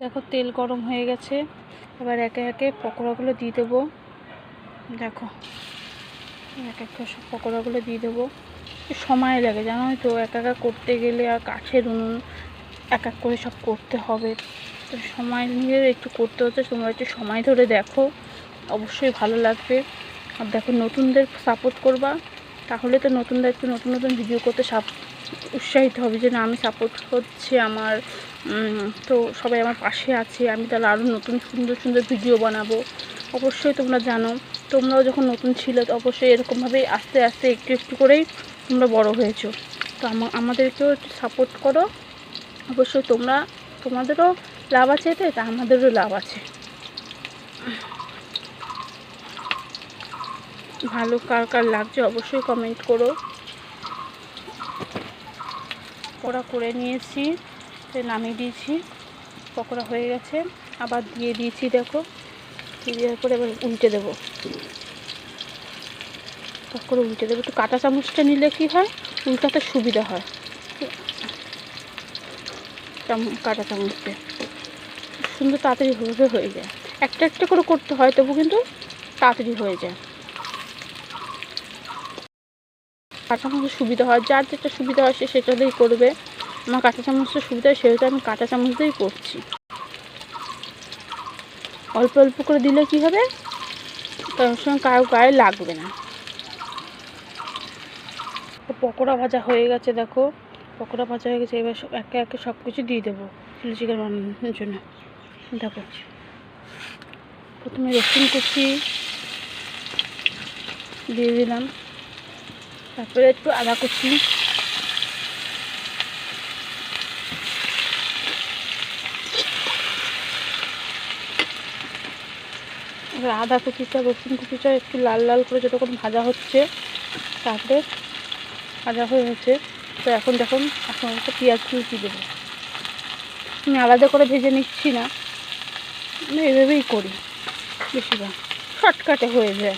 দেখো তেল গরম হয়ে গেছে, এবার একে একে পকোড়াগুলো দিয়ে দেবো। দেখো এক এক সব পকোড়াগুলো দিয়ে দেবো। সময় লাগে জানোই তো, একা একা করতে গেলে আর কাঠের উনুন, এক এক করে সব করতে হবে, তো সময় নিয়ে একটু করতে হচ্ছে। তোমরা একটু সময় ধরে দেখো, অবশ্যই ভালো লাগবে। আর দেখো নতুনদের সাপোর্ট করবা, তাহলে তো নতুনদের একটু নতুন নতুন ভিডিও করতে উৎসাহিত হবে যে না আমি সাপোর্ট হচ্ছে আমার, তো সবাই আমার পাশে আছে, আমি তাহলে আরও নতুন সুন্দর সুন্দর ভিডিও বানাবো। অবশ্যই তোমরা জানো, তোমরাও যখন নতুন ছিলে তো অবশ্যই এরকমভাবেই আস্তে আস্তে একটু একটু করেই তোমরা বড় হয়েছো। তো আমাদেরকেও একটু সাপোর্ট করো। অবশ্যই তোমাদেরও লাভ আছে এতে, তা আমাদেরও লাভ আছে। ভালো কার কার লাগছে অবশ্যই কমেন্ট করো। পকোড়া করে নিয়েছি, নামিয়ে দিয়েছি, পকোড়া হয়ে গেছে, আবার দিয়ে দিয়েছি। দেখো দেওয়ার পরে এবার উল্টে দেবো, করে উল্টে দেবো। একটু কাঁটা চামচটা নিলে কি হয়, উল্টাতে সুবিধা হয়। কাঁটা চামচ দিয়ে সুন্দর তাড়াতাড়ি হয়ে যায়। একটা একটা করে করতে হয়, তবু কিন্তু তাড়াতাড়ি হয়ে যায়। কাঁটা চামচের সুবিধা হয়, যার যেটা সুবিধা হয় সে সেটা দিয়েই করবে। আমার কাঁটা চামচের সুবিধা হয়, সেহেতু আমি কাঁটা চামচ দিয়েই করছি। অল্প অল্প করে দিলে কি হবে, তার সঙ্গে কারো গায়ে লাগবে না। পকোড়া ভাজা হয়ে গেছে, দেখো পকোড়া ভাজা হয়ে গেছে। এবার একে একে সব কিছু দিয়ে দেবো চিলি চিকেন বানানোর জন্য। দেখো প্রথমে রসুন কুচি দিয়ে দিলাম, তারপরে একটু আদা কুচি, এবার আদা কুচিটা রসুন কুচিটা একটু লাল লাল করে যতক্ষণ ভাজা হচ্ছে, তারপরে ভাজা হয়ে গেছে। তো এখন দেখুন একটা পেঁয়াজ কুচি দেবো। আমি আলাদা করে ভেজে নিচ্ছি না, আমি এভাবেই করি, বেশিরভাগ শর্টকাটে হয়ে যায়।